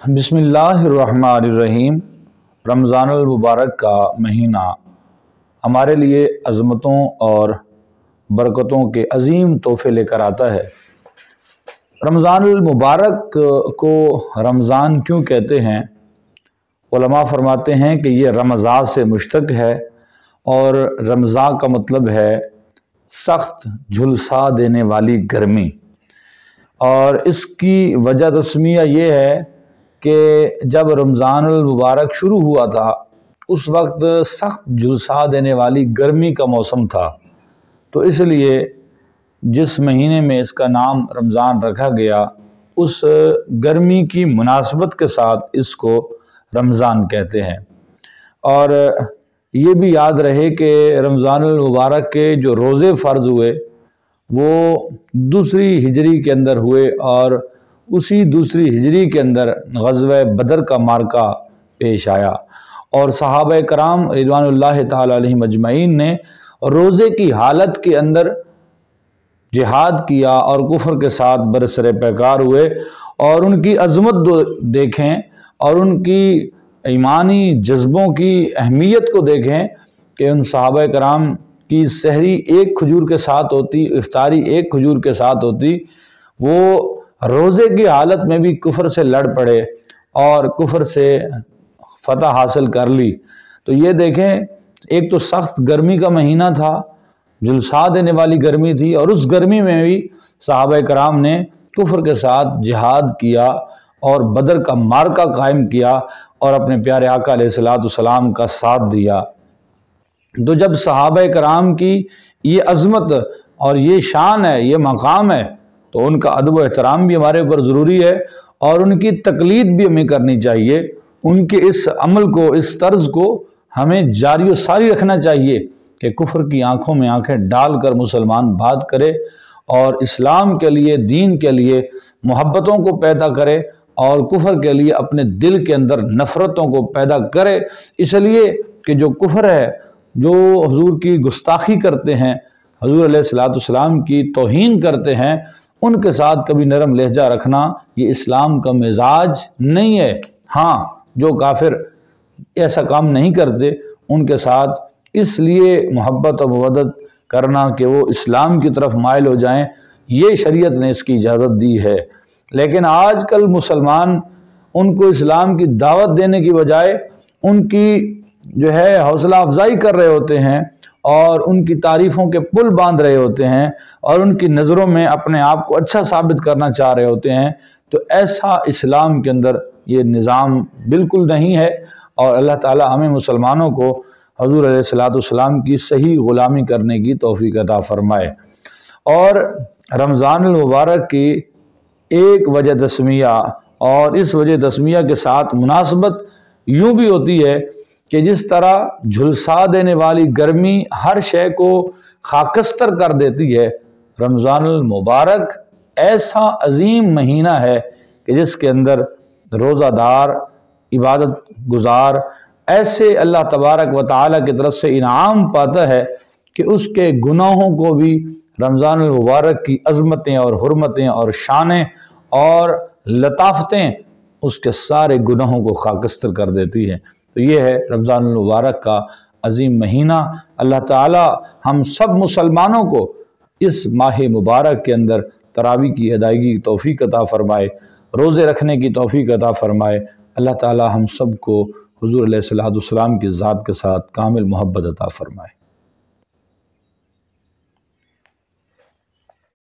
बिस्मिल्लाहिर्रहमानिर्रहीम। रमज़ान मुबारक का महीना हमारे लिए अज़मतों और बरकतों के अज़ीम तोहफ़े लेकर आता है। रमज़ान मुबारक को रमज़ान क्यों कहते हैं? उलमा फरमाते हैं कि ये रमज़ा से मुश्तक़ है और रमज़ा का मतलब है सख्त झुलसा देने वाली गर्मी, और इसकी वजह तस्मिया ये है कि जब रमज़ान मुबारक शुरू हुआ था उस वक्त सख्त झुलसा देने वाली गर्मी का मौसम था, तो इसलिए जिस महीने में इसका नाम रमज़ान रखा गया उस गर्मी की मुनासबत के साथ इसको रमज़ान कहते हैं। और ये भी याद रहे कि रमज़ान मुबारक के जो रोज़े फ़र्ज़ हुए वो दूसरी हिजरी के अंदर हुए, और उसी दूसरी हिजरी के अंदर ग़ज़वा बदर का मार्का पेश आया और सहाबा कराम रिज़वानुल्लाह ताला अलैहिम अजमईन ने रोज़े की हालत के अंदर जिहाद किया और कुफ्र के साथ बरसरे पैकार हुए, और उनकी अज़मत देखें और उनकी ईमानी जज्बों की अहमियत को देखें कि उन सहाबा कराम की सहरी एक खजूर के साथ होती, इफ्तारी एक खजूर के साथ होती, वो रोज़े की हालत में भी कुफ्र से लड़ पड़े और कुफ्र से फतह हासिल कर ली। तो ये देखें, एक तो सख्त गर्मी का महीना था, झुलसा देने वाली गर्मी थी, और उस गर्मी में भी सहाबा कराम ने कुफ्र के साथ जिहाद किया और बदर का मार्का कायम किया और अपने प्यारे आका अलैहिस्सलाम का साथ दिया। तो जब सहाबा कराम की ये अज़मत और ये शान है, ये मकाम है, तो उनका अदब व एहतराम भी हमारे ऊपर ज़रूरी है और उनकी तकलीद भी हमें करनी चाहिए। उनके इस अमल को, इस तर्ज को हमें जारी व सारी रखना चाहिए कि कुफ्र की आंखों में आंखें डालकर मुसलमान बात करे और इस्लाम के लिए, दीन के लिए मोहब्बतों को पैदा करे और कुफ्र के लिए अपने दिल के अंदर नफ़रतों को पैदा करे। इसलिए कि जो कुफ्र है, जो हुजूर की गुस्ताखी करते हैं, हुजूर अलैहिस्सलाम की तौहीन करते हैं, उनके साथ कभी नरम लहजा रखना ये इस्लाम का मिजाज नहीं है। हाँ, जो काफिर ऐसा काम नहीं करते उनके साथ इसलिए मोहब्बत और मवद्दत करना कि वो इस्लाम की तरफ माइल हो जाएं, ये शरीयत ने इसकी इजाज़त दी है। लेकिन आजकल मुसलमान उनको इस्लाम की दावत देने की बजाय उनकी जो है हौसला अफजाई कर रहे होते हैं और उनकी तारीफ़ों के पुल बांध रहे होते हैं और उनकी नज़रों में अपने आप को अच्छा साबित करना चाह रहे होते हैं। तो ऐसा इस्लाम के अंदर ये निज़ाम बिल्कुल नहीं है, और अल्लाह ताला हमें मुसलमानों को हुज़ूर अलैहिस्सलाम की सही ग़ुलामी करने की तौफ़ीक़ अता फ़रमाए। और रमज़ान मुबारक की एक वजह तस्मिया, और इस वजह तस्मिया के साथ मुनासबत यूँ भी होती है कि जिस तरह झुलसा देने वाली गर्मी हर शय को खाकस्तर कर देती है, रमज़ान मुबारक ऐसा अजीम महीना है कि जिसके अंदर रोज़ादार, इबादत गुजार ऐसे अल्लाह तबारक व तआला की तरफ से इनाम पाता है कि उसके गुनाहों को भी रमज़ान मुबारक की अज़मतें और हुर्मतें और शानें और लताफ़तें उसके सारे गुनाहों को खाकस्तर कर देती हैं। तो ये है रमज़ान मुबारक का अजीम महीना। अल्लाह ताला हम सब मुसलमानों को इस माह मुबारक के अंदर तरावी की अदायगी की तौफ़ीक़ अता फ़रमाए, रोज़े रखने की तौफ़ीक़ अता फ़रमाए। अल्लाह ताला हम सब को हुज़ूर अलैहिस्सलाम की ज़ात के साथ कामिल मोहब्बत अता फ़रमाए।